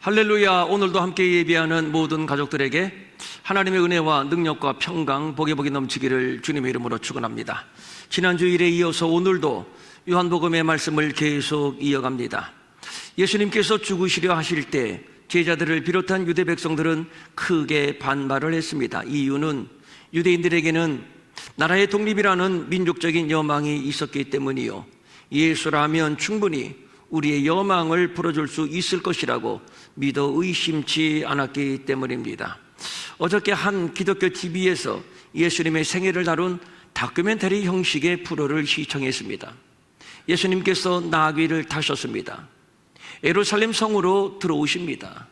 할렐루야. 오늘도 함께 예배하는 모든 가족들에게 하나님의 은혜와 능력과 평강, 복이 넘치기를 주님의 이름으로 축원합니다. 지난 주일에 이어서 오늘도 요한복음의 말씀을 계속 이어갑니다. 예수님께서 죽으시려 하실 때 제자들을 비롯한 유대 백성들은 크게 반발을 했습니다. 이유는 유대인들에게는 나라의 독립이라는 민족적인 여망이 있었기 때문이요, 예수라면 충분히 우리의 여망을 풀어줄 수 있을 것이라고 믿어 의심치 않았기 때문입니다. 어저께 한 기독교 TV에서 예수님의 생애를 다룬 다큐멘터리 형식의 프로를 시청했습니다. 예수님께서 나귀를 타셨습니다. 예루살렘 성으로 들어오십니다.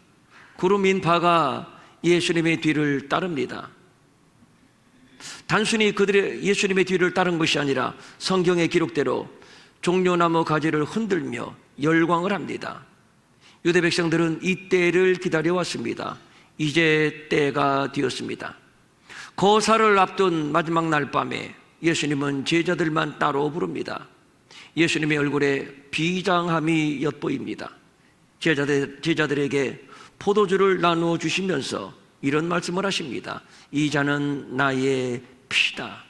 구름 인파가 예수님의 뒤를 따릅니다. 단순히 그들의 예수님의 뒤를 따른 것이 아니라 성경의 기록대로 종려나무 가지를 흔들며 열광을 합니다. 유대 백성들은 이 때를 기다려왔습니다. 이제 때가 되었습니다. 거사를 앞둔 마지막 날 밤에 예수님은 제자들만 따로 부릅니다. 예수님의 얼굴에 비장함이 엿보입니다. 제자들에게 포도주를 나누어 주시면서 이런 말씀을 하십니다. 이 잔은 나의 피다.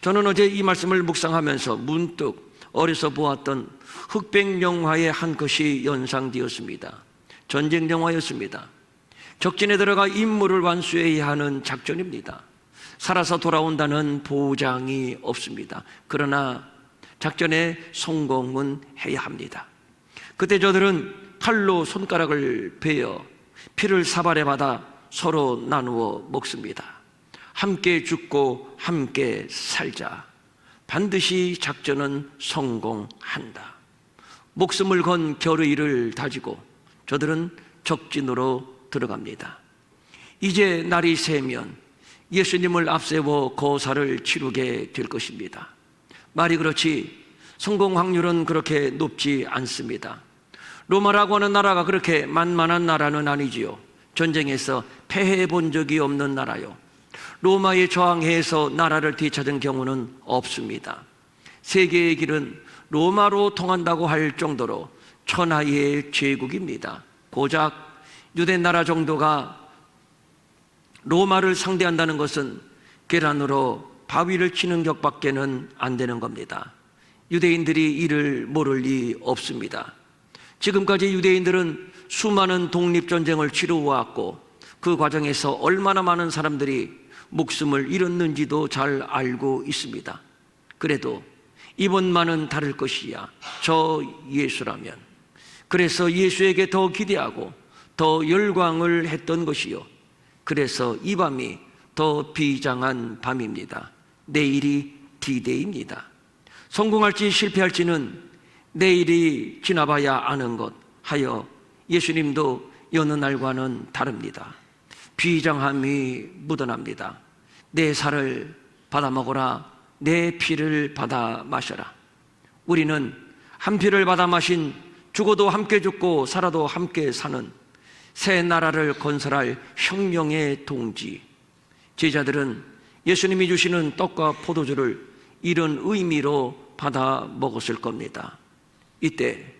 저는 어제 이 말씀을 묵상하면서 문득 어려서 보았던 흑백 영화의 한 컷이 연상되었습니다. 전쟁 영화였습니다. 적진에 들어가 임무를 완수해야 하는 작전입니다. 살아서 돌아온다는 보장이 없습니다. 그러나 작전에 성공은 해야 합니다. 그때 저들은 칼로 손가락을 베어 피를 사발에 받아 서로 나누어 먹습니다. 함께 죽고 함께 살자. 반드시 작전은 성공한다. 목숨을 건 결의를 다지고 저들은 적진으로 들어갑니다. 이제 날이 새면 예수님을 앞세워 거사를 치르게 될 것입니다. 말이 그렇지 성공 확률은 그렇게 높지 않습니다. 로마라고 하는 나라가 그렇게 만만한 나라는 아니지요. 전쟁에서 패해 본 적이 없는 나라요, 로마에 저항해서 나라를 되찾은 경우는 없습니다. 세계의 길은 로마로 통한다고 할 정도로 천하의 제국입니다. 고작 유대 나라 정도가 로마를 상대한다는 것은 계란으로 바위를 치는 격밖에는 안 되는 겁니다. 유대인들이 이를 모를 리 없습니다. 지금까지 유대인들은 수많은 독립전쟁을 치루어왔고 그 과정에서 얼마나 많은 사람들이 목숨을 잃었는지도 잘 알고 있습니다. 그래도 이번만은 다를 것이야. 저 예수라면. 그래서 예수에게 더 기대하고 더 열광을 했던 것이요, 그래서 이 밤이 더 비장한 밤입니다. 내일이 D-Day입니다. 성공할지 실패할지는 내일이 지나봐야 아는 것 하여 예수님도 여느 날과는 다릅니다. 비장함이 묻어납니다. 내 살을 받아 먹어라, 내 피를 받아 마셔라. 우리는 한 피를 받아 마신, 죽어도 함께 죽고 살아도 함께 사는 새 나라를 건설할 혁명의 동지. 제자들은 예수님이 주시는 떡과 포도주를 이런 의미로 받아 먹었을 겁니다. 이때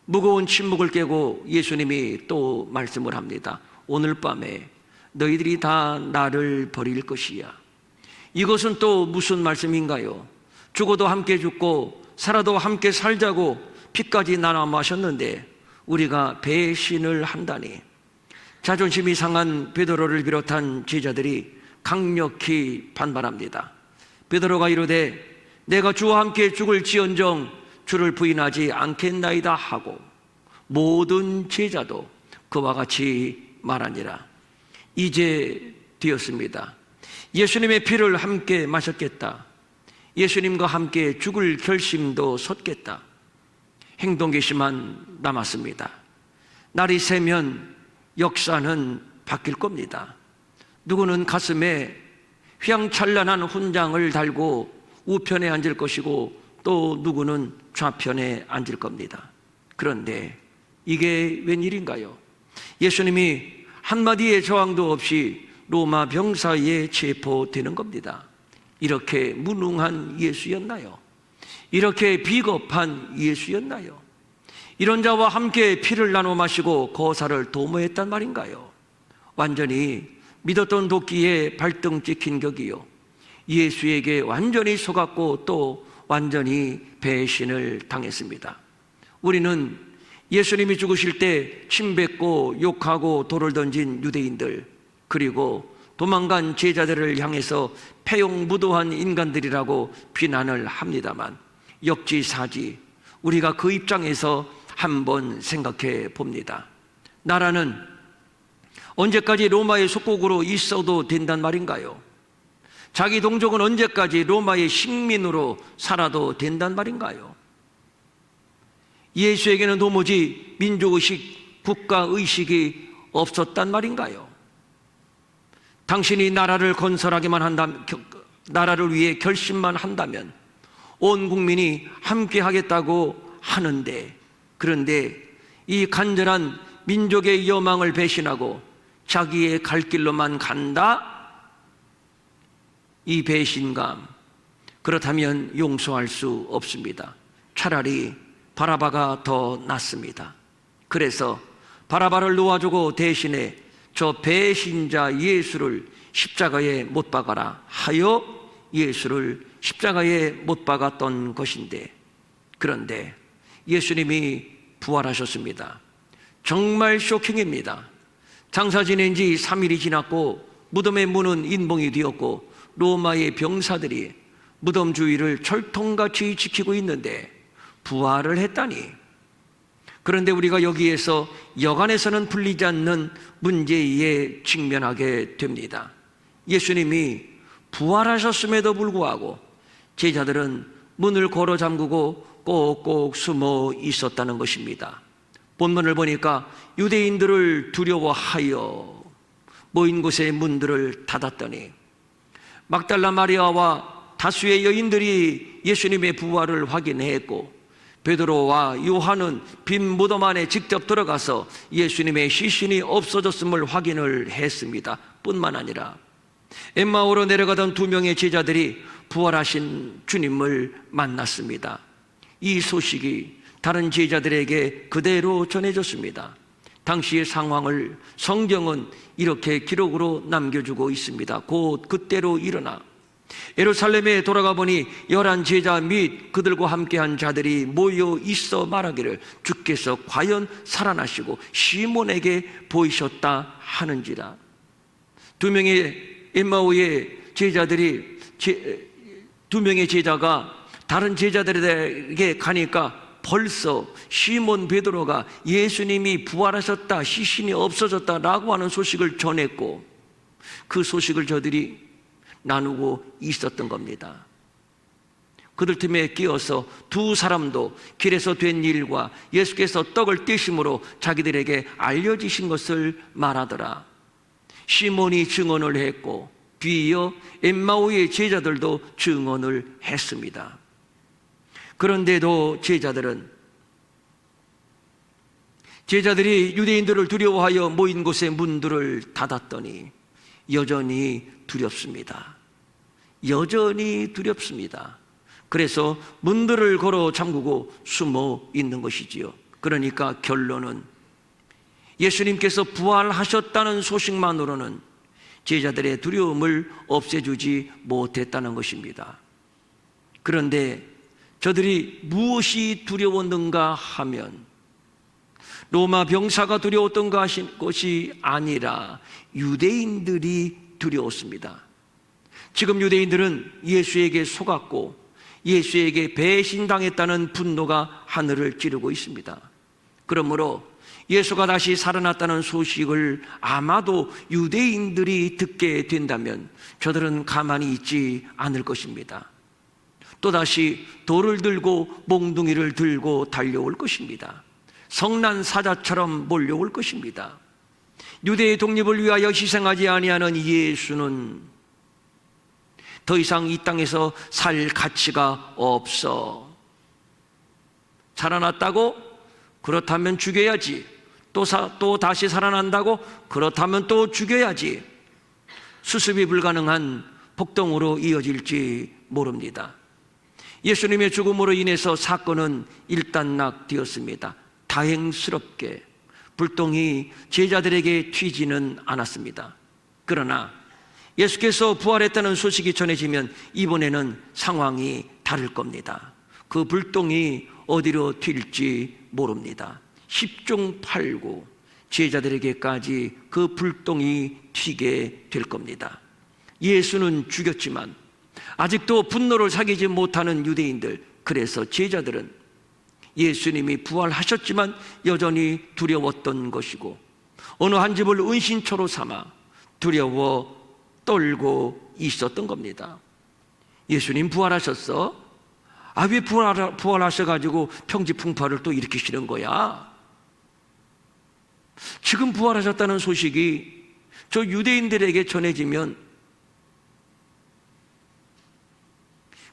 무거운 침묵을 깨고 예수님이 또 말씀을 합니다. 오늘 밤에 너희들이 다 나를 버릴 것이야. 이것은 또 무슨 말씀인가요? 죽어도 함께 죽고 살아도 함께 살자고 피까지 나눠 마셨는데 우리가 배신을 한다니. 자존심이 상한 베드로를 비롯한 제자들이 강력히 반발합니다. 베드로가 이르되 내가 주와 함께 죽을지언정 주를 부인하지 않겠나이다 하고 모든 제자도 그와 같이 말하니라. 이제 되었습니다. 예수님의 피를 함께 마셨겠다. 예수님과 함께 죽을 결심도 섰겠다. 행동 개시만 남았습니다. 날이 새면 역사는 바뀔 겁니다. 누구는 가슴에 휘황찬란한 훈장을 달고 우편에 앉을 것이고 또 누구는 좌편에 앉을 겁니다. 그런데 이게 웬일인가요? 예수님이 한마디의 저항도 없이 로마 병사에 체포되는 겁니다. 이렇게 무능한 예수였나요? 이렇게 비겁한 예수였나요? 이런 자와 함께 피를 나눠 마시고 거사를 도모했단 말인가요? 완전히 믿었던 도끼에 발등 찍힌 격이요, 예수에게 완전히 속았고 또 완전히 배신을 당했습니다. 우리는 예수님이 죽으실 때 침뱉고 욕하고 돌을 던진 유대인들, 그리고 도망간 제자들을 향해서 패용무도한 인간들이라고 비난을 합니다만, 역지사지 우리가 그 입장에서 한번 생각해 봅니다. 나라는 언제까지 로마의 속국으로 있어도 된단 말인가요? 자기 동족은 언제까지 로마의 식민으로 살아도 된단 말인가요? 예수에게는 도무지 민족의식, 국가의식이 없었단 말인가요? 당신이 나라를 건설하기만 한다면, 나라를 위해 결심만 한다면 온 국민이 함께 하겠다고 하는데, 그런데 이 간절한 민족의 여망을 배신하고 자기의 갈 길로만 간다? 이 배신감, 그렇다면 용서할 수 없습니다. 차라리 바라바가 더 낫습니다. 그래서 바라바를 놓아주고 대신에 저 배신자 예수를 십자가에 못 박아라 하여 예수를 십자가에 못 박았던 것인데, 그런데 예수님이 부활하셨습니다. 정말 쇼킹입니다. 장사 지낸 지 3일이 지났고 무덤의 문은 인봉이 되었고 로마의 병사들이 무덤 주위를 철통같이 지키고 있는데 부활을 했다니. 그런데 우리가 여기에서 여간에서는 풀리지 않는 문제에 직면하게 됩니다. 예수님이 부활하셨음에도 불구하고 제자들은 문을 걸어 잠그고 꼭꼭 숨어 있었다는 것입니다. 본문을 보니까 유대인들을 두려워하여 모인 곳의 문들을 닫았더니 막달라 마리아와 다수의 여인들이 예수님의 부활을 확인했고, 베드로와 요한은 빈 무덤 안에 직접 들어가서 예수님의 시신이 없어졌음을 확인을 했습니다. 뿐만 아니라 엠마오로 내려가던 2명의 제자들이 부활하신 주님을 만났습니다. 이 소식이 다른 제자들에게 그대로 전해졌습니다. 당시의 상황을 성경은 이렇게 기록으로 남겨주고 있습니다. 곧 그때로 일어나 예루살렘에 돌아가 보니 11 제자 및 그들과 함께한 자들이 모여 있어 말하기를 주께서 과연 살아나시고 시몬에게 보이셨다 하는지라. 2명의 엠마오의 제자들이 2명의 제자가 다른 제자들에게 가니까 벌써 시몬 베드로가 예수님이 부활하셨다, 시신이 없어졌다라고 하는 소식을 전했고, 그 소식을 저들이 나누고 있었던 겁니다. 그들 틈에 끼어서 2 사람도 길에서 된 일과 예수께서 떡을 떼심으로 자기들에게 알려지신 것을 말하더라. 시몬이 증언을 했고 뒤이어 엠마오의 제자들도 증언을 했습니다. 그런데도 제자들이 유대인들을 두려워하여 모인 곳의 문들을 닫았더니 여전히 두렵습니다. 여전히 두렵습니다. 그래서 문들을 걸어 잠그고 숨어 있는 것이지요. 그러니까 결론은 예수님께서 부활하셨다는 소식만으로는 제자들의 두려움을 없애주지 못했다는 것입니다. 그런데 저들이 무엇이 두려웠는가 하면 로마 병사가 두려웠던 것이 아니라 유대인들이 두려웠습니다. 지금 유대인들은 예수에게 속았고 예수에게 배신당했다는 분노가 하늘을 찌르고 있습니다. 그러므로 예수가 다시 살아났다는 소식을 아마도 유대인들이 듣게 된다면 저들은 가만히 있지 않을 것입니다. 또다시 돌을 들고 몽둥이를 들고 달려올 것입니다. 성난 사자처럼 몰려올 것입니다. 유대의 독립을 위하여 희생하지 아니하는 예수는 더 이상 이 땅에서 살 가치가 없어. 살아났다고? 그렇다면 죽여야지. 또 다시 살아난다고? 그렇다면 또 죽여야지. 수습이 불가능한 폭동으로 이어질지 모릅니다. 예수님의 죽음으로 인해서 사건은 일단락되었습니다. 다행스럽게 불똥이 제자들에게 튀지는 않았습니다. 그러나 예수께서 부활했다는 소식이 전해지면 이번에는 상황이 다를 겁니다. 그 불똥이 어디로 튈지 모릅니다. 10중 8구 제자들에게까지 그 불똥이 튀게 될 겁니다. 예수는 죽였지만 아직도 분노를 사귀지 못하는 유대인들, 그래서 제자들은 예수님이 부활하셨지만 여전히 두려웠던 것이고, 어느 한 집을 은신처로 삼아 두려워 떨고 있었던 겁니다. 예수님 부활하셨어? 왜 부활하셔가지고 평지풍파를 또 일으키시는 거야? 지금 부활하셨다는 소식이 저 유대인들에게 전해지면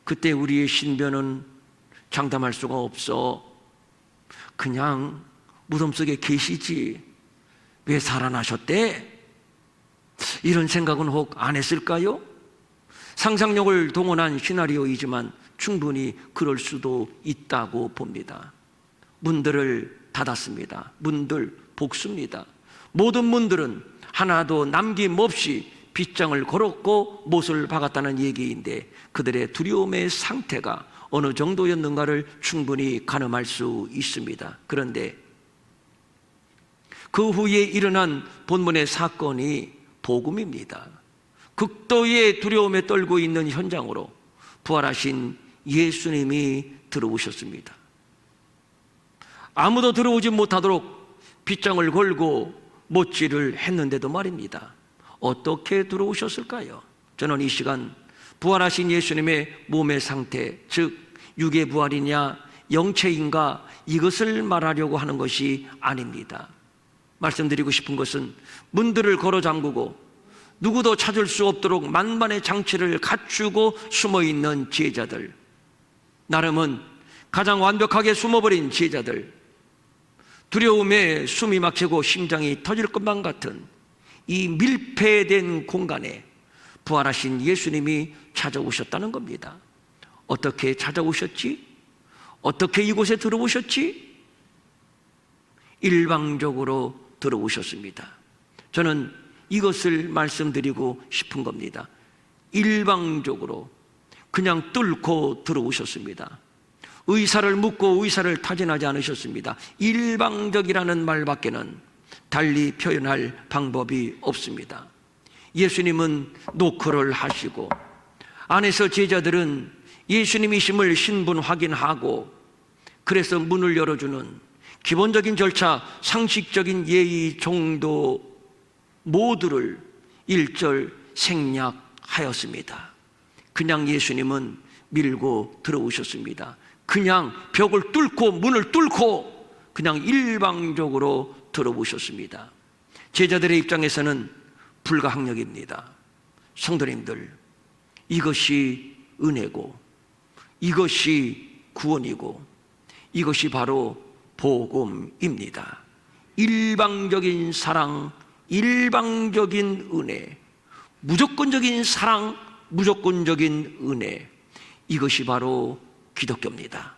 그때 우리의 신변은 장담할 수가 없어. 그냥 무덤 속에 계시지 왜 살아나셨대? 이런 생각은 혹 안 했을까요? 상상력을 동원한 시나리오이지만 충분히 그럴 수도 있다고 봅니다. 문들을 닫았습니다. 문들 복수입니다. 모든 문들은 하나도 남김없이 빗장을 걸었고 못을 박았다는 얘기인데, 그들의 두려움의 상태가 어느 정도였는가를 충분히 가늠할 수 있습니다. 그런데 그 후에 일어난 본문의 사건이 복음입니다. 극도의 두려움에 떨고 있는 현장으로 부활하신 예수님이 들어오셨습니다. 아무도 들어오지 못하도록 빗장을 걸고 못질을 했는데도 말입니다. 어떻게 들어오셨을까요? 저는 이 시간 부활하신 예수님의 몸의 상태, 즉 육의 부활이냐 영체인가, 이것을 말하려고 하는 것이 아닙니다. 말씀드리고 싶은 것은 문들을 걸어 잠그고 누구도 찾을 수 없도록 만반의 장치를 갖추고 숨어있는 제자들, 나름은 가장 완벽하게 숨어버린 제자들, 두려움에 숨이 막히고 심장이 터질 것만 같은 이 밀폐된 공간에 부활하신 예수님이 찾아오셨다는 겁니다. 어떻게 찾아오셨지? 어떻게 이곳에 들어오셨지? 일방적으로 들어오셨습니다. 저는 이것을 말씀드리고 싶은 겁니다. 일방적으로 그냥 뚫고 들어오셨습니다. 의사를 묻고 의사를 타진하지 않으셨습니다. 일방적이라는 말밖에는 달리 표현할 방법이 없습니다. 예수님은 노크를 하시고 안에서 제자들은 예수님이심을 신분 확인하고, 그래서 문을 열어주는 기본적인 절차, 상식적인 예의 정도 모두를 일절 생략하였습니다. 그냥 예수님은 밀고 들어오셨습니다. 그냥 벽을 뚫고 문을 뚫고 그냥 일방적으로 들어오셨습니다. 제자들의 입장에서는 불가항력입니다. 성도님들, 이것이 은혜고 이것이 구원이고 이것이 바로 복음입니다. 일방적인 사랑, 일방적인 은혜, 무조건적인 사랑, 무조건적인 은혜, 이것이 바로 기독교입니다.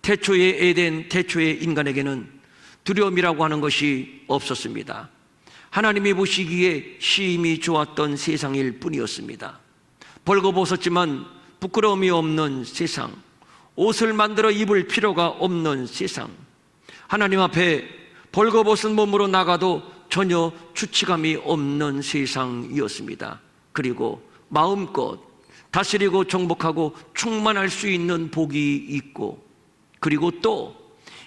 태초의 에덴, 태초의 인간에게는 두려움이라고 하는 것이 없었습니다. 하나님이 보시기에 심히 좋았던 세상일 뿐이었습니다. 벌거벗었지만 부끄러움이 없는 세상, 옷을 만들어 입을 필요가 없는 세상, 하나님 앞에 벌거벗은 몸으로 나가도 전혀 추치감이 없는 세상이었습니다. 그리고 마음껏 다스리고 정복하고 충만할 수 있는 복이 있고, 그리고 또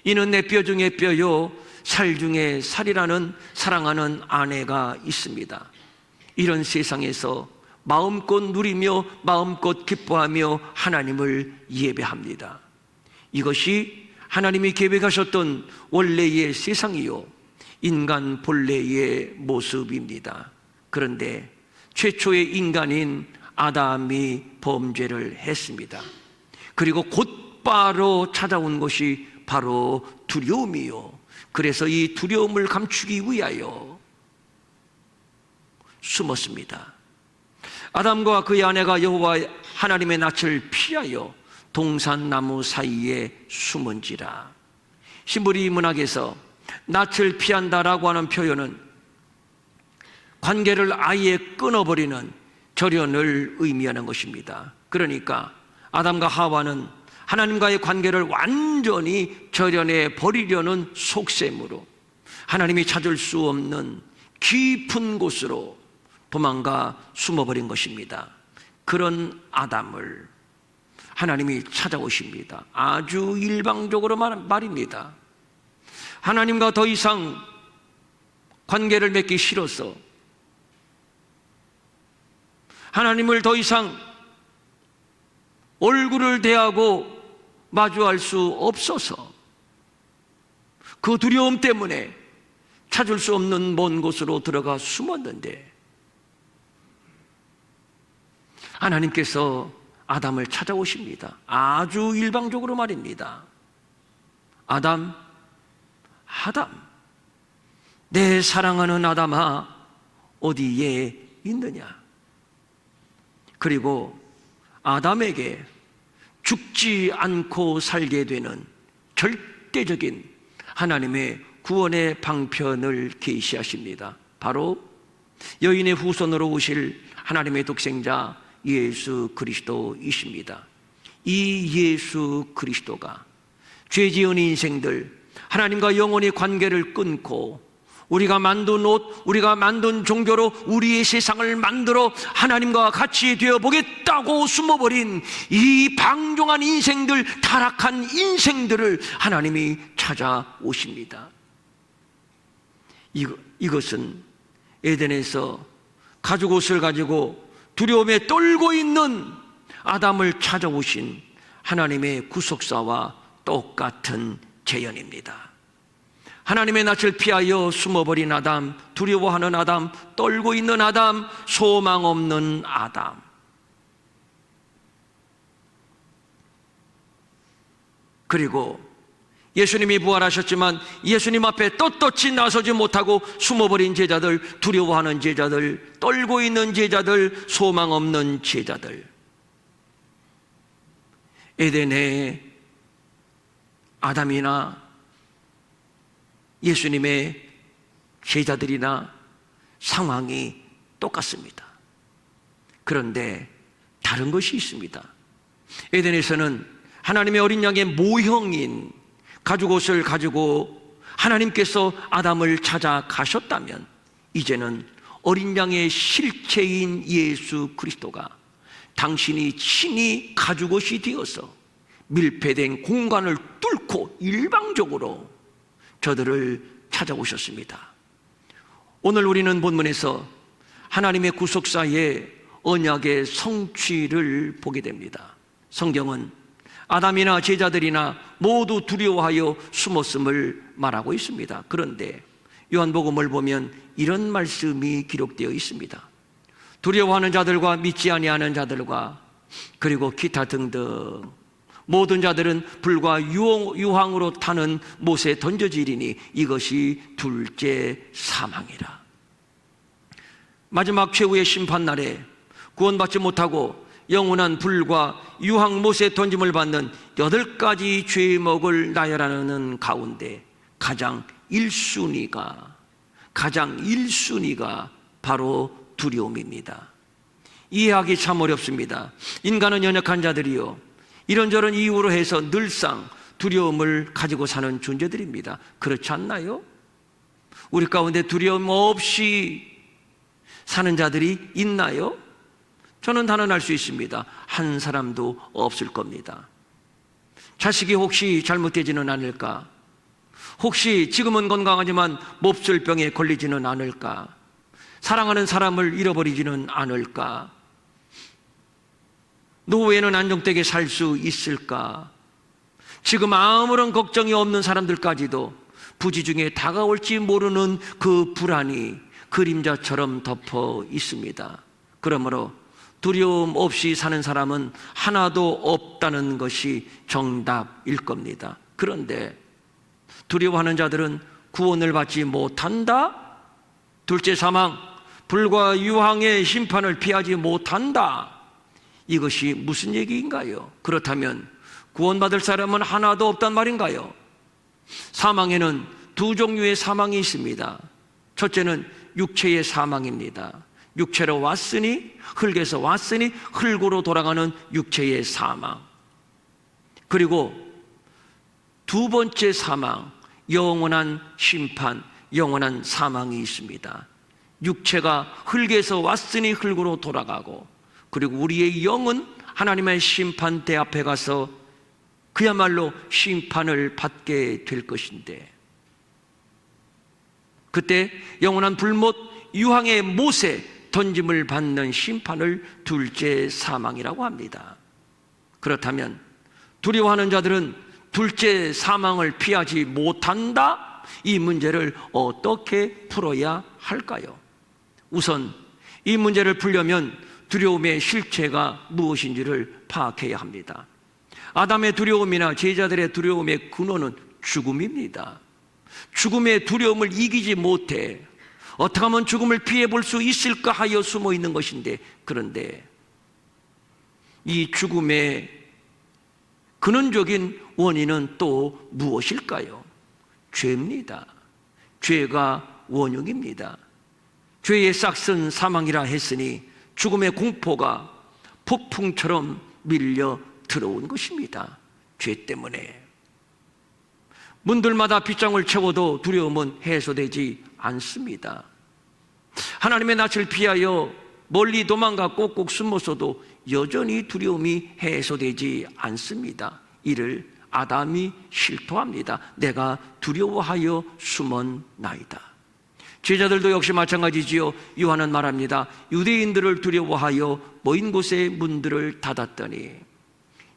이는 내 뼈 중에 뼈요 살 중에 살이라는 사랑하는 아내가 있습니다. 이런 세상에서 마음껏 누리며 마음껏 기뻐하며 하나님을 예배합니다. 이것이 하나님이 계획하셨던 원래의 세상이요 인간 본래의 모습입니다. 그런데 최초의 인간인 아담이 범죄를 했습니다. 그리고 곧바로 찾아온 것이 바로 두려움이요, 그래서 이 두려움을 감추기 위하여 숨었습니다. 아담과 그의 아내가 여호와 하나님의 낯을 피하여 동산나무 사이에 숨은지라. 신부리 문학에서 낯을 피한다라고 하는 표현은 관계를 아예 끊어버리는 절연을 의미하는 것입니다. 그러니까 아담과 하와는 하나님과의 관계를 완전히 절연해 버리려는 속셈으로 하나님이 찾을 수 없는 깊은 곳으로 도망가 숨어버린 것입니다. 그런 아담을 하나님이 찾아오십니다. 아주 일방적으로 말입니다. 하나님과 더 이상 관계를 맺기 싫어서, 하나님을 더 이상 얼굴을 대하고 마주할 수 없어서 그 두려움 때문에 찾을 수 없는 먼 곳으로 들어가 숨었는데 하나님께서 아담을 찾아오십니다. 아주 일방적으로 말입니다. 아담, 내 사랑하는 아담아, 어디에 있느냐? 그리고 아담에게 죽지 않고 살게 되는 절대적인 하나님의 구원의 방편을 계시하십니다. 바로 여인의 후손으로 오실 하나님의 독생자 예수 그리스도이십니다. 이 예수 그리스도가 죄 지은 인생들, 하나님과 영원히 관계를 끊고 우리가 만든 옷, 우리가 만든 종교로 우리의 세상을 만들어 하나님과 같이 되어보겠다고 숨어버린 이 방종한 인생들, 타락한 인생들을 하나님이 찾아오십니다. 이것은 에덴에서 가죽옷을 가지고 두려움에 떨고 있는 아담을 찾아오신 하나님의 구속사와 똑같은 재현입니다. 하나님의 낯을 피하여 숨어버린 아담, 두려워하는 아담, 떨고 있는 아담, 소망 없는 아담. 그리고 예수님이 부활하셨지만 예수님 앞에 떳떳이 나서지 못하고 숨어버린 제자들, 두려워하는 제자들, 떨고 있는 제자들, 소망 없는 제자들. 에덴의 아담이나 예수님의 제자들이나 상황이 똑같습니다. 그런데 다른 것이 있습니다. 에덴에서는 하나님의 어린 양의 모형인 가죽옷을 가지고 하나님께서 아담을 찾아가셨다면 이제는 어린 양의 실체인 예수 그리스도가 당신이 친히 가죽옷이 되어서 밀폐된 공간을 뚫고 일방적으로 저들을 찾아오셨습니다. 오늘 우리는 본문에서 하나님의 구속사의 언약의 성취를 보게 됩니다. 성경은 아담이나 제자들이나 모두 두려워하여 숨었음을 말하고 있습니다. 그런데 요한복음을 보면 이런 말씀이 기록되어 있습니다. 두려워하는 자들과 믿지 아니하는 자들과 그리고 기타 등등 모든 자들은 불과 유황으로 타는 못에 던져지리니 이것이 둘째 사망이라. 마지막 최후의 심판날에 구원받지 못하고 영원한 불과 유황 못에 던짐을 받는 8가지 죄목을 나열하는 가운데 가장 1순위가 바로 두려움입니다. 이해하기 참 어렵습니다. 인간은 연약한 자들이요 이런저런 이유로 해서 늘상 두려움을 가지고 사는 존재들입니다. 그렇지 않나요? 우리 가운데 두려움 없이 사는 자들이 있나요? 저는 단언할 수 있습니다. 한 사람도 없을 겁니다. 자식이 혹시 잘못되지는 않을까? 혹시 지금은 건강하지만 몹쓸 병에 걸리지는 않을까? 사랑하는 사람을 잃어버리지는 않을까? 노후에는 안정되게 살 수 있을까? 지금 아무런 걱정이 없는 사람들까지도 부지 중에 다가올지 모르는 그 불안이 그림자처럼 덮어 있습니다. 그러므로 두려움 없이 사는 사람은 하나도 없다는 것이 정답일 겁니다. 그런데 두려워하는 자들은 구원을 받지 못한다? 둘째 사망, 불과 유황의 심판을 피하지 못한다? 이것이 무슨 얘기인가요? 그렇다면 구원받을 사람은 하나도 없단 말인가요? 사망에는 두 종류의 사망이 있습니다. 첫째는 육체의 사망입니다. 육체로 왔으니, 흙에서 왔으니 흙으로 돌아가는 육체의 사망. 그리고 두 번째 사망, 영원한 심판, 영원한 사망이 있습니다. 육체가 흙에서 왔으니 흙으로 돌아가고, 그리고 우리의 영은 하나님의 심판대 앞에 가서 그야말로 심판을 받게 될 것인데, 그때 영원한 불못 유황의 못에 던짐을 받는 심판을 둘째 사망이라고 합니다. 그렇다면 두려워하는 자들은 둘째 사망을 피하지 못한다? 이 문제를 어떻게 풀어야 할까요? 우선 이 문제를 풀려면 두려움의 실체가 무엇인지를 파악해야 합니다. 아담의 두려움이나 제자들의 두려움의 근원은 죽음입니다. 죽음의 두려움을 이기지 못해 어떻게 하면 죽음을 피해 볼 수 있을까 하여 숨어 있는 것인데, 그런데 이 죽음의 근원적인 원인은 또 무엇일까요? 죄입니다. 죄가 원흉입니다. 죄의 싹은 사망이라 했으니 죽음의 공포가 폭풍처럼 밀려 들어온 것입니다. 죄 때문에. 문들마다 빗장을 채워도 두려움은 해소되지 않습니다. 하나님의 낯을 피하여 멀리 도망가 꼭꼭 숨었어도 여전히 두려움이 해소되지 않습니다. 이를 아담이 실토합니다. 내가 두려워하여 숨었나이다. 제자들도 역시 마찬가지지요. 요한은 말합니다. 유대인들을 두려워하여 모인 곳에 문들을 닫았더니,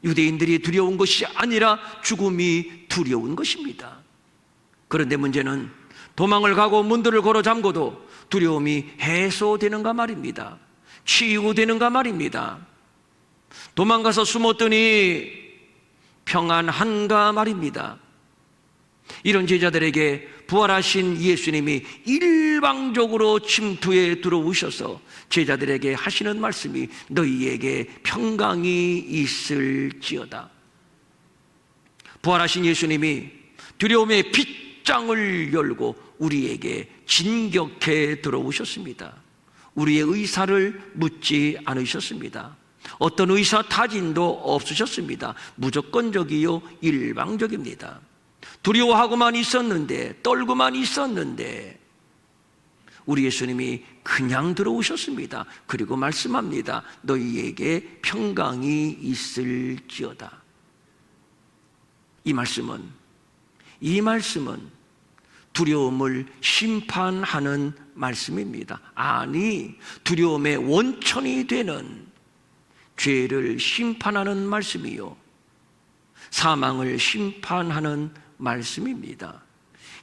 유대인들이 두려운 것이 아니라 죽음이 두려운 것입니다. 그런데 문제는 도망을 가고 문들을 걸어 잠궈도 두려움이 해소되는가 말입니다. 치유되는가 말입니다. 도망가서 숨었더니 평안한가 말입니다. 이런 제자들에게 부활하신 예수님이 일방적으로 침투에 들어오셔서 제자들에게 하시는 말씀이 너희에게 평강이 있을지어다. 부활하신 예수님이 두려움의 빗장을 열고 우리에게 진격해 들어오셨습니다. 우리의 의사를 묻지 않으셨습니다. 어떤 의사 타진도 없으셨습니다. 무조건적이요 일방적입니다. 두려워하고만 있었는데, 떨고만 있었는데 우리 예수님이 그냥 들어오셨습니다. 그리고 말씀합니다. 너희에게 평강이 있을지어다. 이 말씀은 두려움을 심판하는 말씀입니다. 아니, 두려움의 원천이 되는 죄를 심판하는 말씀이요, 사망을 심판하는 말씀입니다.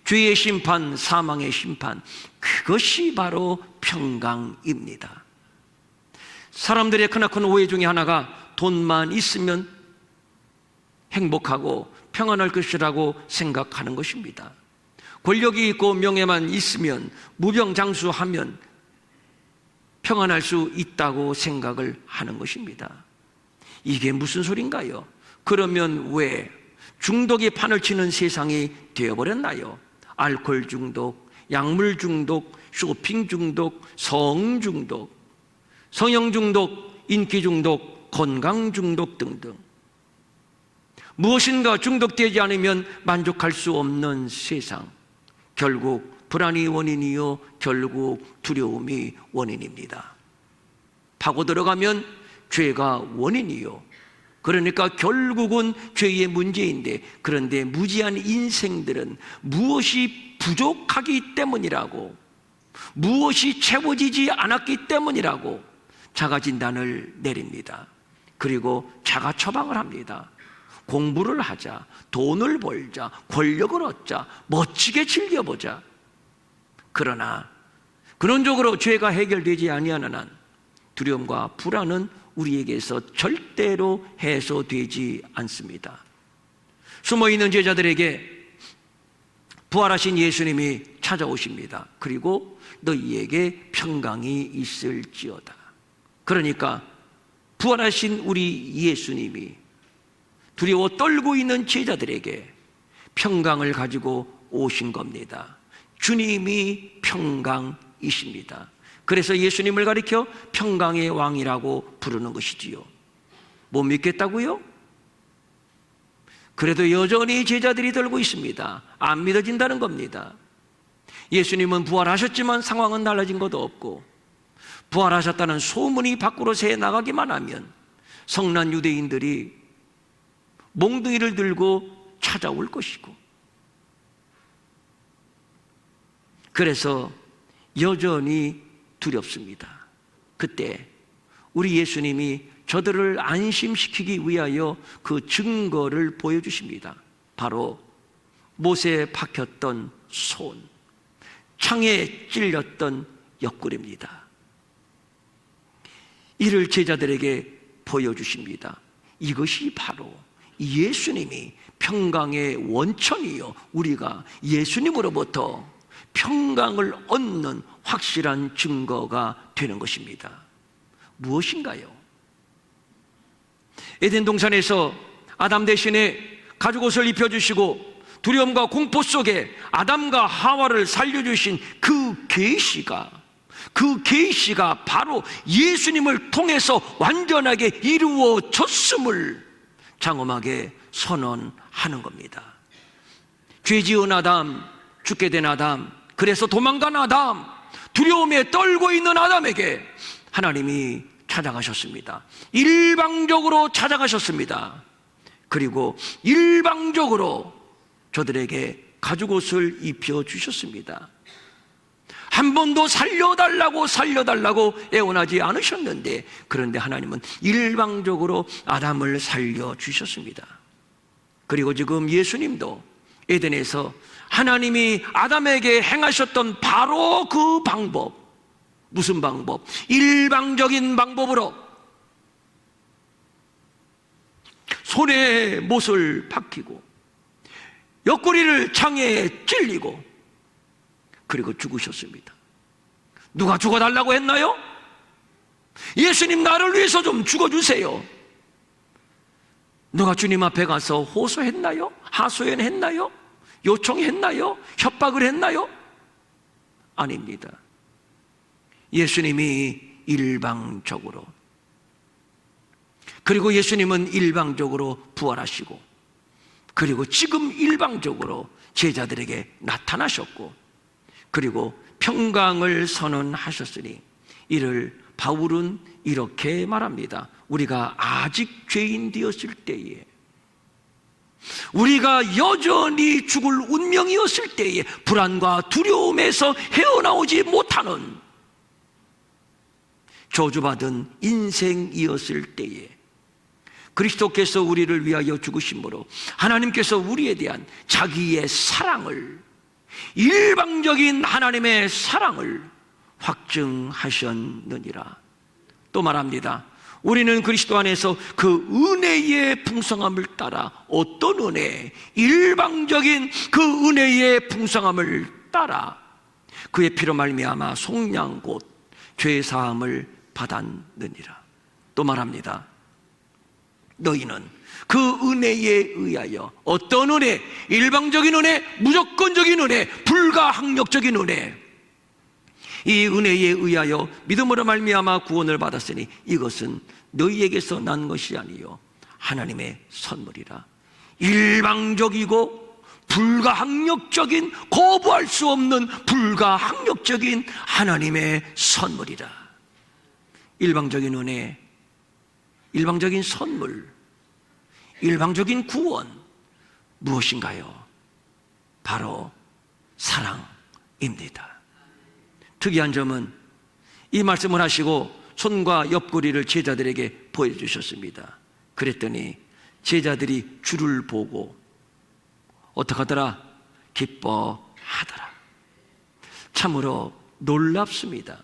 죄의 심판, 사망의 심판, 그것이 바로 평강입니다. 사람들의 크나큰 오해 중에 하나가 돈만 있으면 행복하고 평안할 것이라고 생각하는 것입니다. 권력이 있고 명예만 있으면, 무병장수하면 평안할 수 있다고 생각을 하는 것입니다. 이게 무슨 소린가요? 그러면 왜 중독이 판을 치는 세상이 되어버렸나요? 알코올 중독, 약물 중독, 쇼핑 중독, 성 중독, 성형 중독, 인기 중독, 건강 중독 등등. 무엇인가 중독되지 않으면 만족할 수 없는 세상. 결국 불안이 원인이요, 결국 두려움이 원인입니다. 파고 들어가면 죄가 원인이요, 그러니까 결국은 죄의 문제인데, 그런데 무지한 인생들은 무엇이 부족하기 때문이라고, 무엇이 채워지지 않았기 때문이라고 자가진단을 내립니다. 그리고 자가 처방을 합니다. 공부를 하자, 돈을 벌자, 권력을 얻자, 멋지게 즐겨보자. 그러나 근원적으로 죄가 해결되지 아니하는 한 두려움과 불안은 우리에게서 절대로 해소되지 않습니다. 숨어있는 제자들에게 부활하신 예수님이 찾아오십니다. 그리고 너희에게 평강이 있을지어다. 그러니까 부활하신 우리 예수님이 두려워 떨고 있는 제자들에게 평강을 가지고 오신 겁니다. 주님이 평강이십니다. 그래서 예수님을 가리켜 평강의 왕이라고 부르는 것이지요. 못 믿겠다고요? 그래도 여전히 제자들이 들고 있습니다. 안 믿어진다는 겁니다. 예수님은 부활하셨지만 상황은 달라진 것도 없고, 부활하셨다는 소문이 밖으로 새 나가기만 하면 성난 유대인들이 몽둥이를 들고 찾아올 것이고, 그래서 여전히 두렵습니다. 그때 우리 예수님이 저들을 안심시키기 위하여 그 증거를 보여주십니다. 바로 못에 박혔던 손, 창에 찔렸던 옆구리입니다. 이를 제자들에게 보여주십니다. 이것이 바로 예수님이 평강의 원천이요, 우리가 예수님으로부터 평강을 얻는 확실한 증거가 되는 것입니다. 무엇인가요? 에덴 동산에서 아담 대신에 가죽옷을 입혀주시고 두려움과 공포 속에 아담과 하와를 살려주신 그 계시가 바로 예수님을 통해서 완전하게 이루어졌음을 장엄하게 선언하는 겁니다. 죄 지은 아담, 죽게 된 아담, 그래서 도망간 아담, 두려움에 떨고 있는 아담에게 하나님이 찾아가셨습니다. 일방적으로 찾아가셨습니다. 그리고 일방적으로 저들에게 가죽옷을 입혀주셨습니다. 한 번도 살려달라고 애원하지 않으셨는데, 그런데 하나님은 일방적으로 아담을 살려주셨습니다. 그리고 지금 예수님도 에덴에서 하나님이 아담에게 행하셨던 바로 그 방법, 무슨 방법? 일방적인 방법으로 손에 못을 박히고 옆구리를 창에 찔리고 그리고 죽으셨습니다. 누가 죽어달라고 했나요? 예수님, 나를 위해서 좀 죽어주세요. 누가 주님 앞에 가서 호소했나요? 하소연했나요? 요청했나요? 협박을 했나요? 아닙니다. 예수님이 일방적으로, 그리고 예수님은 일방적으로 부활하시고, 그리고 지금 일방적으로 제자들에게 나타나셨고, 그리고 평강을 선언하셨으니, 이를 바울은 이렇게 말합니다. 우리가 아직 죄인 되었을 때에, 우리가 여전히 죽을 운명이었을 때에, 불안과 두려움에서 헤어나오지 못하는 저주받은 인생이었을 때에 그리스도께서 우리를 위하여 죽으심으로 하나님께서 우리에 대한 자기의 사랑을, 일방적인 하나님의 사랑을 확증하셨느니라. 또 말합니다. 우리는 그리스도 안에서 그 은혜의 풍성함을 따라, 어떤 은혜? 일방적인 그 은혜의 풍성함을 따라 그의 피로 말미암아 속량 곧 죄 사함을 받았느니라. 또 말합니다. 너희는 그 은혜에 의하여, 어떤 은혜? 일방적인 은혜, 무조건적인 은혜, 불가항력적인 은혜, 이 은혜에 의하여 믿음으로 말미암아 구원을 받았으니 이것은 너희에게서 난 것이 아니요 하나님의 선물이라. 일방적이고 불가항력적인, 거부할 수 없는 불가항력적인 하나님의 선물이라. 일방적인 은혜, 일방적인 선물, 일방적인 구원, 무엇인가요? 바로 사랑입니다. 특이한 점은 이 말씀을 하시고 손과 옆구리를 제자들에게 보여주셨습니다. 그랬더니 제자들이 주를 보고 어떻게 하더라? 기뻐하더라. 참으로 놀랍습니다.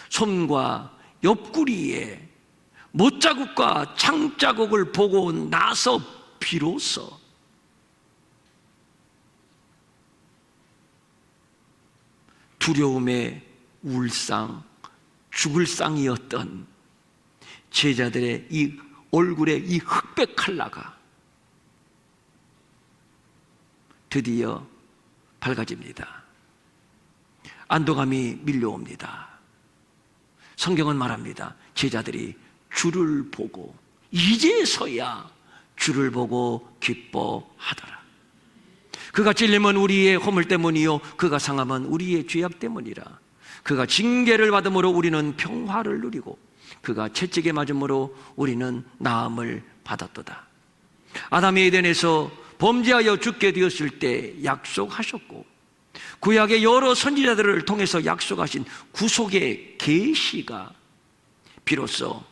손과 옆구리에 못자국과 창자국을 보고 나서 비로소 두려움의 울상, 죽을 상이었던 제자들의 이 얼굴에 이 흑백 칼라가 드디어 밝아집니다. 안도감이 밀려옵니다. 성경은 말합니다. 제자들이 주를 보고, 이제서야 주를 보고 기뻐하더라. 그가 찔림은 우리의 허물 때문이요 그가 상함은 우리의 죄악 때문이라. 그가 징계를 받음으로 우리는 평화를 누리고 그가 채찍에 맞음으로 우리는 나음을 받았도다. 아담이 에덴에서 범죄하여 죽게 되었을 때 약속하셨고 구약의 여러 선지자들을 통해서 약속하신 구속의 계시가 비로소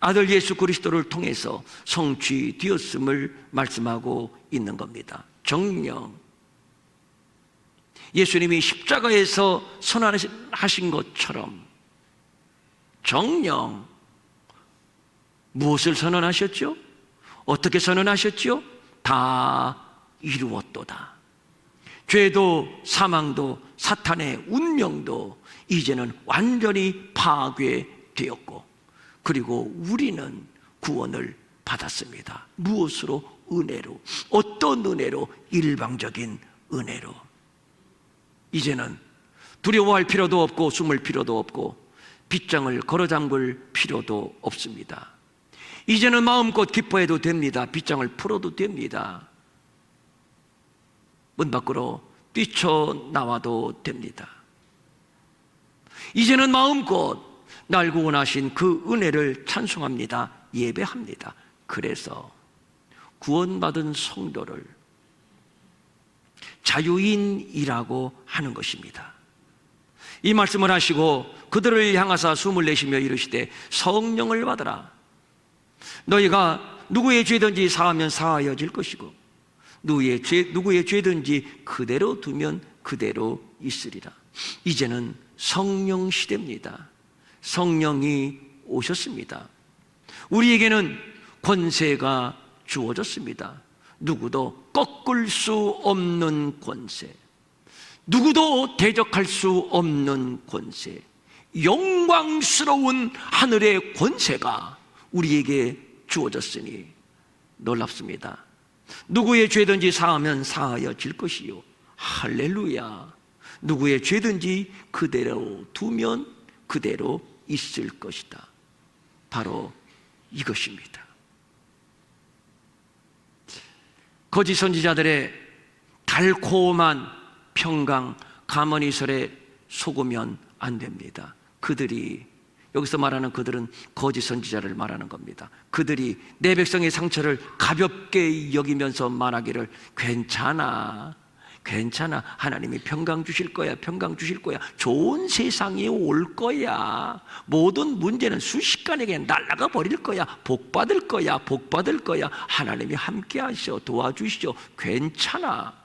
아들 예수 그리스도를 통해서 성취되었음을 말씀하고 있는 겁니다. 정령 예수님이 십자가에서 선언하신 것처럼 정령 무엇을 선언하셨죠? 어떻게 선언하셨죠? 다 이루었도다. 죄도 사망도 사탄의 운명도 이제는 완전히 파괴되었고 그리고 우리는 구원을 받았습니다. 무엇으로? 은혜로. 어떤 은혜로? 일방적인 은혜로. 이제는 두려워할 필요도 없고 숨을 필요도 없고 빗장을 걸어 잠글 필요도 없습니다. 이제는 마음껏 기뻐해도 됩니다. 빗장을 풀어도 됩니다. 문 밖으로 뛰쳐나와도 됩니다. 이제는 마음껏 날 구원하신 그 은혜를 찬송합니다. 예배합니다. 그래서 구원받은 성도를 자유인이라고 하는 것입니다. 이 말씀을 하시고 그들을 향하사 숨을 내쉬며 이르시되 성령을 받으라. 너희가 누구의 죄든지 사하면 사하여질 것이고 누구의 죄든지 그대로 두면 그대로 있으리라. 이제는 성령 시대입니다. 성령이 오셨습니다. 우리에게는 권세가 주어졌습니다. 누구도 꺾을 수 없는 권세, 누구도 대적할 수 없는 권세, 영광스러운 하늘의 권세가 우리에게 주어졌으니 놀랍습니다. 누구의 죄든지 사하면 사하여질 것이요 할렐루야. 누구의 죄든지 그대로 두면 그대로 있을 것이다. 바로 이것입니다. 거짓 선지자들의 달콤한 평강 가문이설에 속으면 안 됩니다. 그들이, 여기서 말하는 그들은 거짓 선지자를 말하는 겁니다. 그들이 내 백성의 상처를 가볍게 여기면서 말하기를 괜찮아, 하나님이 평강 주실 거야, 평강 주실 거야, 좋은 세상이 올 거야, 모든 문제는 순식간에 그냥 날아가 버릴 거야, 복 받을 거야, 복 받을 거야, 하나님이 함께 하시오, 도와주시오, 괜찮아.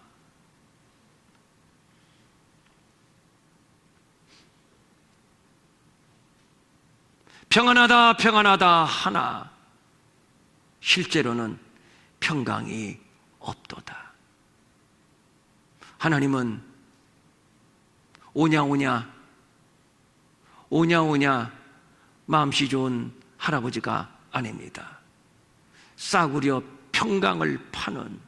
평안하다, 평안하다 하나 실제로는 평강이 없도다. 하나님은 오냐 마음씨 좋은 할아버지가 아닙니다. 싸구려 평강을 파는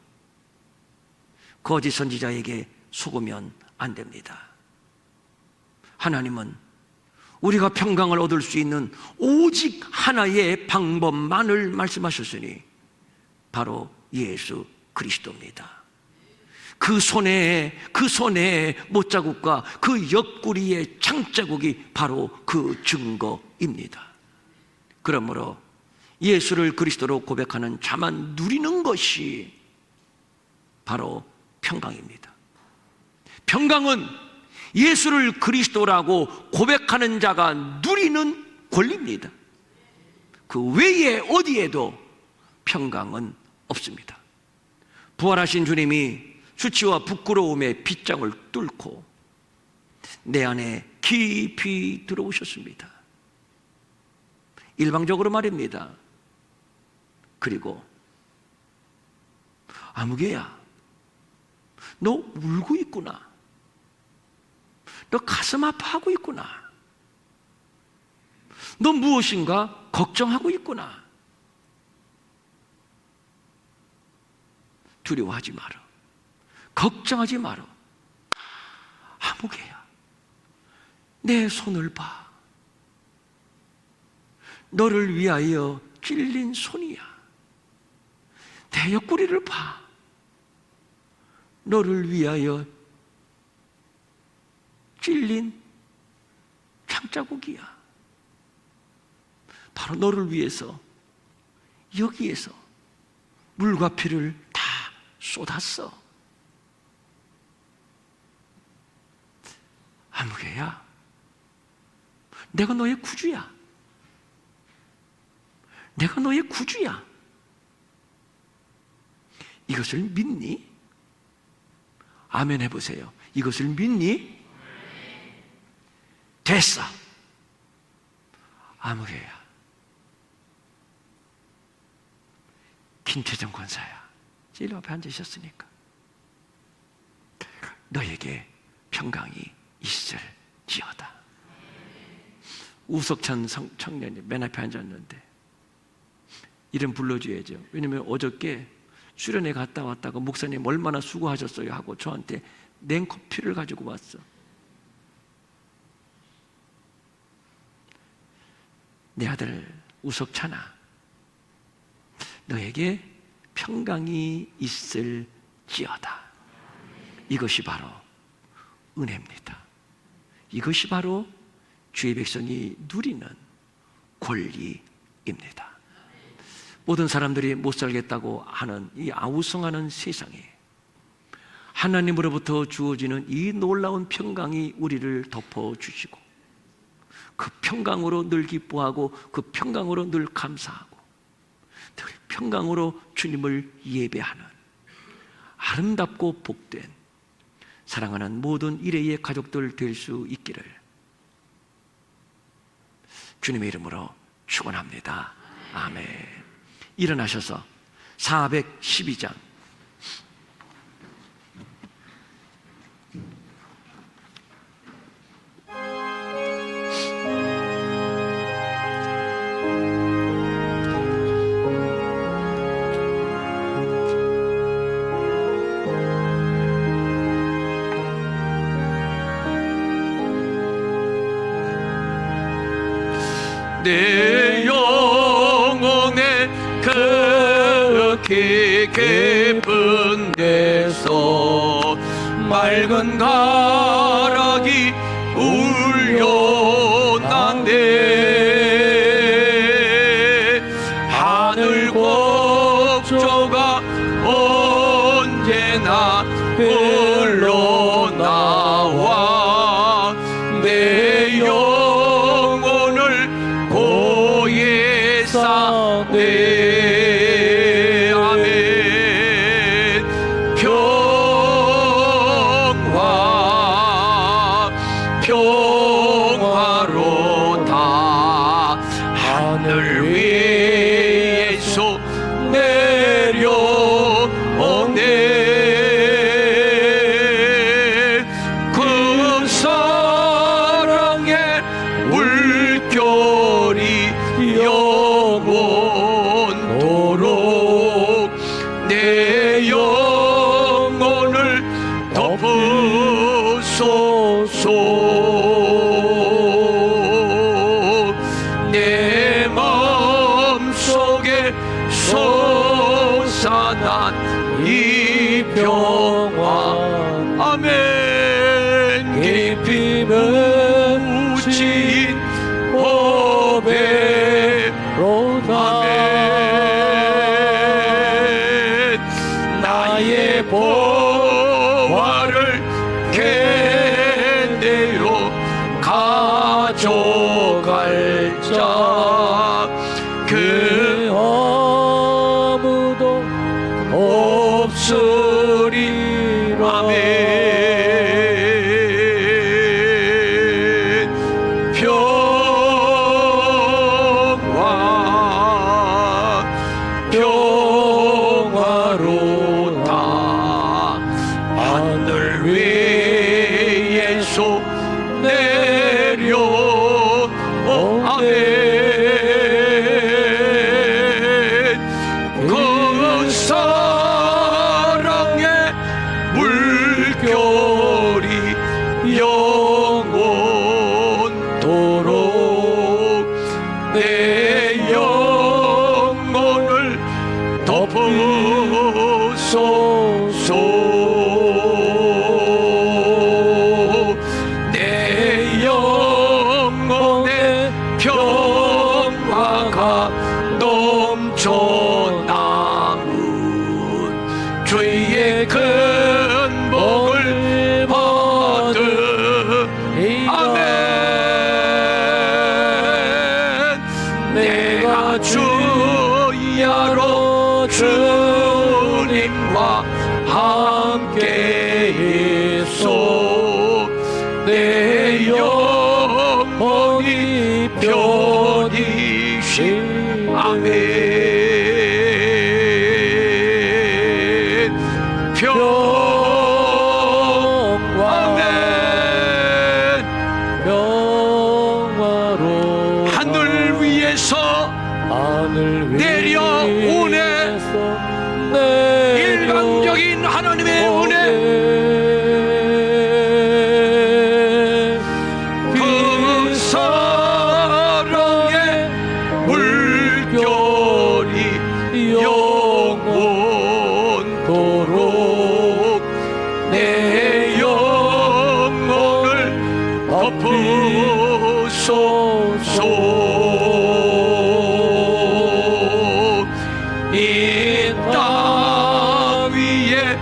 거짓 선지자에게 속으면 안 됩니다. 하나님은 우리가 평강을 얻을 수 있는 오직 하나의 방법만을 말씀하셨으니 바로 예수 그리스도입니다. 그 손에 못자국과 그 옆구리의 창자국이 바로 그 증거입니다. 그러므로 예수를 그리스도로 고백하는 자만 누리는 것이 바로 평강입니다. 평강은 예수를 그리스도라고 고백하는 자가 누리는 권리입니다. 그 외에 어디에도 평강은 없습니다. 부활하신 주님이 수치와 부끄러움의 빗장을 뚫고 내 안에 깊이 들어오셨습니다. 일방적으로 말입니다. 그리고 아무개야, 너 울고 있구나. 너 가슴 아파하고 있구나. 너 무엇인가 걱정하고 있구나. 두려워하지 마라. 걱정하지 마라. 아무개야, 내 손을 봐. 너를 위하여 찔린 손이야. 내 옆구리를 봐. 너를 위하여 찔린 창자국이야. 바로 너를 위해서 여기에서 물과 피를 다 쏟았어. 아무개야, 내가 너의 구주야. 내가 너의 구주야. 이것을 믿니? 아멘 해보세요. 이것을 믿니? 됐어. 아무개야, 김태정 권사야, 제일 앞에 앉으셨으니까 너에게 평강이 있을지어다. 우석찬 청년이 맨 앞에 앉았는데 이름 불러줘야죠. 왜냐면 어저께 수련회 갔다 왔다가 목사님 얼마나 수고하셨어요 하고 저한테 냉커피를 가지고 왔어. 내 아들 우석찬아, 너에게 평강이 있을지어다. 이것이 바로 은혜입니다. 이것이 바로 주의 백성이 누리는 권리입니다. 모든 사람들이 못 살겠다고 하는 이 아우성하는 세상에 하나님으로부터 주어지는 이 놀라운 평강이 우리를 덮어주시고, 그 평강으로 늘 기뻐하고 그 평강으로 늘 감사하고 늘 평강으로 주님을 예배하는 아름답고 복된 사랑하는 모든 일회의 가족들 될 수 있기를 주님의 이름으로 축원합니다. 아멘. 일어나셔서 412장 내 영혼의 그 깊은 데서 맑은 가락이 울려난데 하늘 곡조가 언제나 흘러나와 내 영혼을 고에 싸네. 아멘. 평화로다. 하늘 위에서 내려오네. 그 사랑의 물결이 영원토록 내 영혼을 덮으소서. 내 마음속에 솟아난 이 평화. 아멘. 깊이 묻힌 보배로다. 아멘. 나의 보화를 캔대로 가져갈 자 그 아무도 없으리라. 아멘. 평화로다. 하늘 위에서 내려오네. 그 사랑의 물 아멘. 내가 주야로 주님과 함께 있어 내 영혼이 편히 쉴. 아멘. 내려오네. 일방적인 하나님의 은혜, 그 사랑의 물결이 영원토록 내 영혼을 덮으소서. 이 땅 위에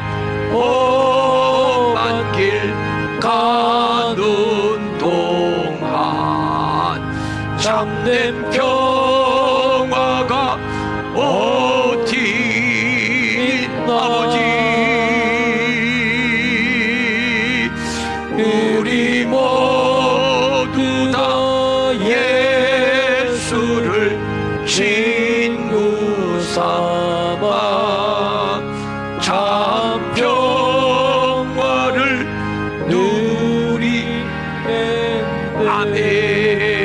험한 길 가는 동안 참된 평화가 어디 아버지, 우리 모두 다 예수를 친구 삼아 참 평화를 누리네. 아멘.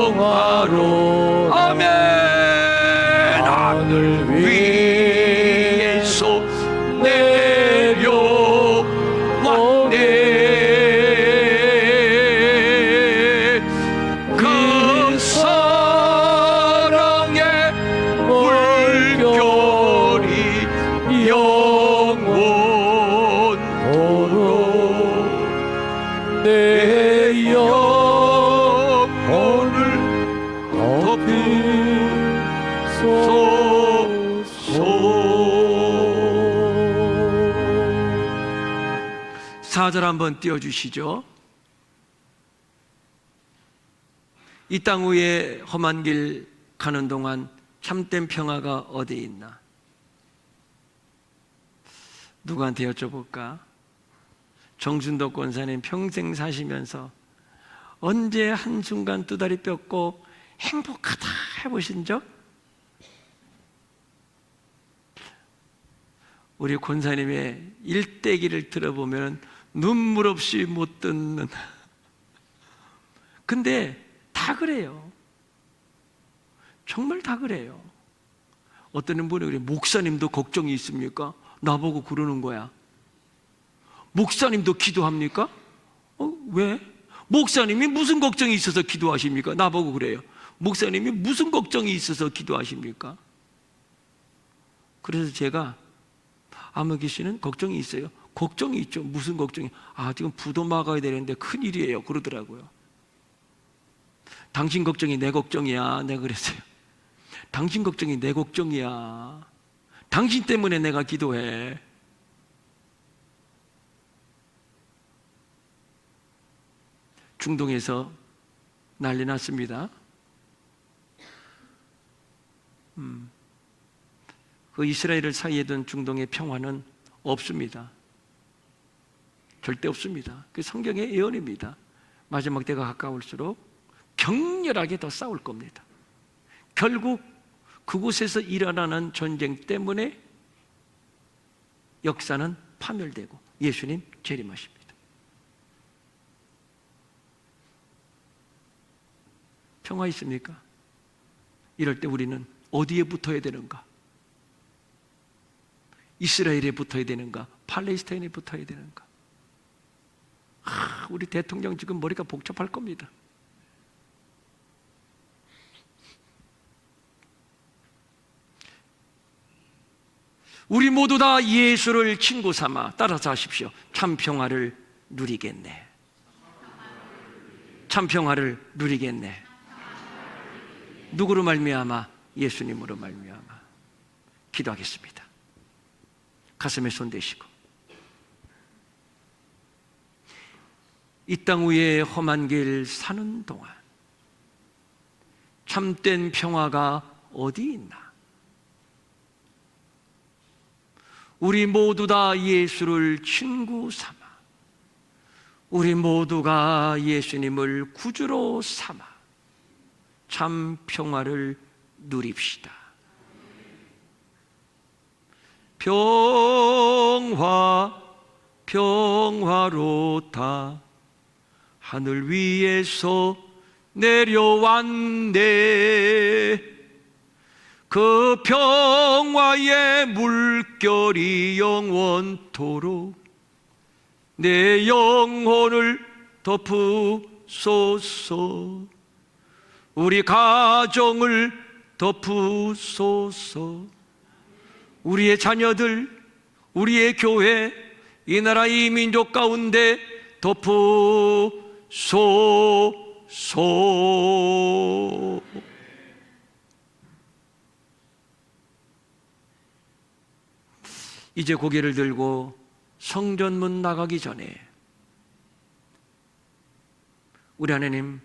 평화로 아멘. 하늘 위에서 그 사랑의 물결이 영원토록 내 영혼을 덮으소서. 4절 한번 띄워주시죠. 이 땅 위에 험한 길 가는 동안 참된 평화가 어디 있나? 누구한테 여쭤볼까? 정순덕 권사님 평생 사시면서 언제 한순간 두 다리 뼈고 행복하다 해보신 적? 우리 권사님의 일대기를 들어보면 눈물 없이 못 듣는. 근데 다 그래요. 정말 다 그래요. 어떤 분이 그래, 목사님도 걱정이 있습니까? 나보고 그러는 거야. 목사님도 기도합니까? 왜? 목사님이 무슨 걱정이 있어서 기도하십니까? 나보고 그래요. 목사님이 무슨 걱정이 있어서 기도하십니까? 그래서 제가 아무개 씨는 걱정이 있어요. 걱정이 있죠. 무슨 걱정이? 지금 부도 막아야 되는데 큰일이에요. 그러더라고요. 당신 걱정이 내 걱정이야. 내가 그랬어요. 당신 걱정이 내 걱정이야. 당신 때문에 내가 기도해. 중동에서 난리 났습니다. 그 이스라엘을 사이에 둔 중동의 평화는 없습니다. 절대 없습니다. 그 성경의 예언입니다. 마지막 때가 가까울수록 격렬하게 더 싸울 겁니다. 결국 그곳에서 일어나는 전쟁 때문에 역사는 파멸되고 예수님 재림하십니다. 평화 있습니까? 이럴 때 우리는 어디에 붙어야 되는가? 이스라엘에 붙어야 되는가? 팔레스타인에 붙어야 되는가? 우리 대통령 지금 머리가 복잡할 겁니다. 우리 모두 다 예수를 친구 삼아 따라서 하십시오. 참 평화를 누리겠네. 참 평화를 누리겠네. 누구로 말미암아? 예수님으로 말미암아 기도하겠습니다. 가슴에 손 대시고 이 땅 위에 험한 길 사는 동안 참된 평화가 어디 있나? 우리 모두 다 예수를 친구 삼아, 우리 모두가 예수님을 구주로 삼아 참 평화를 누립시다. 평화 평화로다 하늘 위에서 내려왔네. 그 평화의 물결이 영원토록 내 영혼을 덮으소서. 우리 가정을 덮으소서. 우리의 자녀들, 우리의 교회, 이 나라 이 민족 가운데 덮으소서. 이제 고개를 들고 성전문 나가기 전에 우리 하나님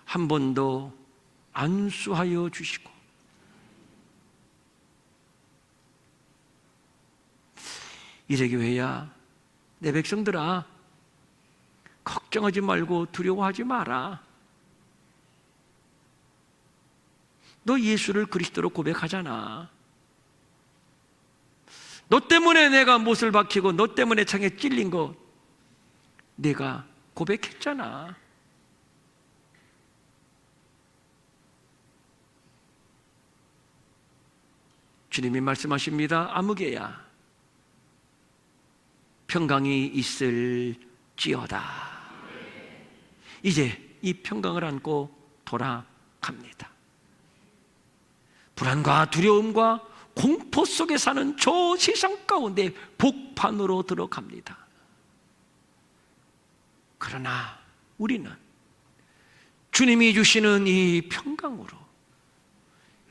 한 번 더 안수하여 주시고 이래교회야, 내 백성들아, 걱정하지 말고 두려워하지 마라. 너 예수를 그리스도로 고백하잖아. 너 때문에 내가 못을 박히고 너 때문에 창에 찔린 거 내가 고백했잖아. 주님이 말씀하십니다. 아무개야, 평강이 있을지어다. 이제 이 평강을 안고 돌아갑니다. 불안과 두려움과 공포 속에 사는 저 세상 가운데 복판으로 들어갑니다. 그러나 우리는 주님이 주시는 이 평강으로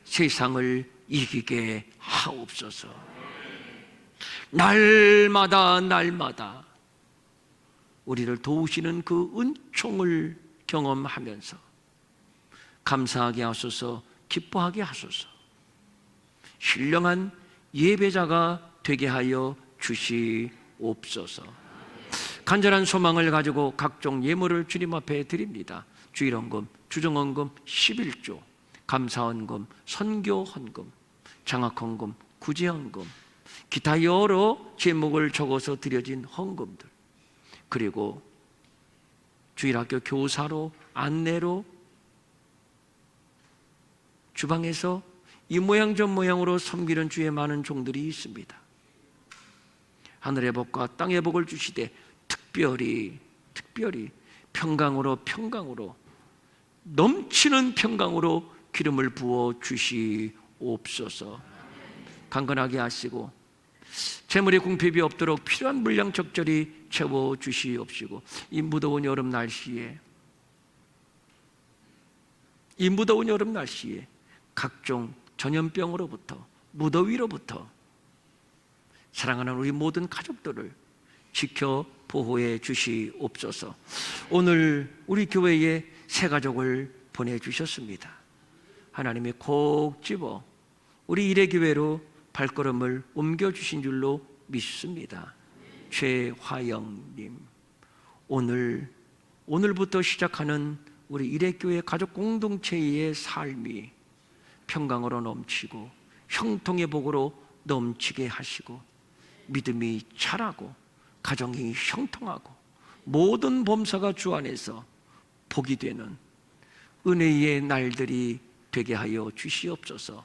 세상을 이기게 하옵소서. 날마다 우리를 도우시는 그 은총을 경험하면서 감사하게 하소서, 기뻐하게 하소서, 신령한 예배자가 되게 하여 주시옵소서. 간절한 소망을 가지고 각종 예물을 주님 앞에 드립니다. 주일헌금, 주정헌금, 11조, 감사헌금, 선교헌금, 장학헌금, 구제헌금, 기타 여러 제목을 적어서 드려진 헌금들, 그리고 주일학교 교사로, 안내로, 주방에서 이 모양 저 모양으로 섬기는 주의 많은 종들이 있습니다. 하늘의 복과 땅의 복을 주시되 특별히 평강으로 넘치는 평강으로 기름을 부어 주시옵소서. 강건하게 하시고 재물의 궁핍이 없도록 필요한 물량 적절히 채워 주시옵시고, 이 무더운 여름 날씨에 각종 전염병으로부터, 무더위로부터 사랑하는 우리 모든 가족들을 지켜 보호해 주시옵소서. 오늘 우리 교회에 새 가족을 보내주셨습니다. 하나님이 콕 집어 우리 일회교회로 발걸음을 옮겨주신 줄로 믿습니다. 최화영님, 오늘부터 시작하는 우리 일회교회 가족 공동체의 삶이 평강으로 넘치고 형통의 복으로 넘치게 하시고 믿음이 자라고 가정이 형통하고 모든 범사가 주 안에서 복이 되는 은혜의 날들이 되게 하여 주시옵소서.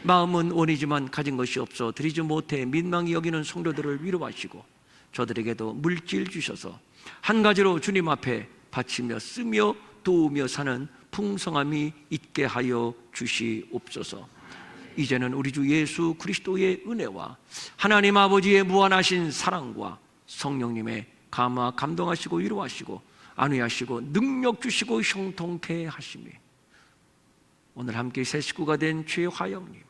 마음은 원이지만 가진 것이 없어 드리지 못해 민망히 여기는 성도들을 위로하시고 저들에게도 물질 주셔서 한 가지로 주님 앞에 바치며 쓰며 도우며 사는 풍성함이 있게 하여 주시옵소서. 이제는 우리 주 예수 그리스도의 은혜와 하나님 아버지의 무한하신 사랑과 성령님의 감화 감동하시고 위로하시고 안위하시고 능력 주시고 형통케 하심이 오늘 함께 새 식구가 된 최화영님,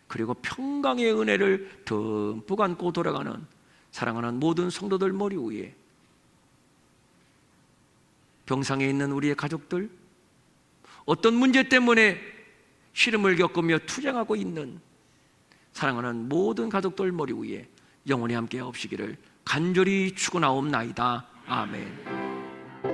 그리고 평강의 은혜를 듬뿍 안고 돌아가는 사랑하는 모든 성도들 머리 위에, 병상에 있는 우리의 가족들, 어떤 문제 때문에 시름을 겪으며 투쟁하고 있는 사랑하는 모든 가족들 머리 위에 영원히 함께 없으기를 간절히 축원하옵나이다. 아멘.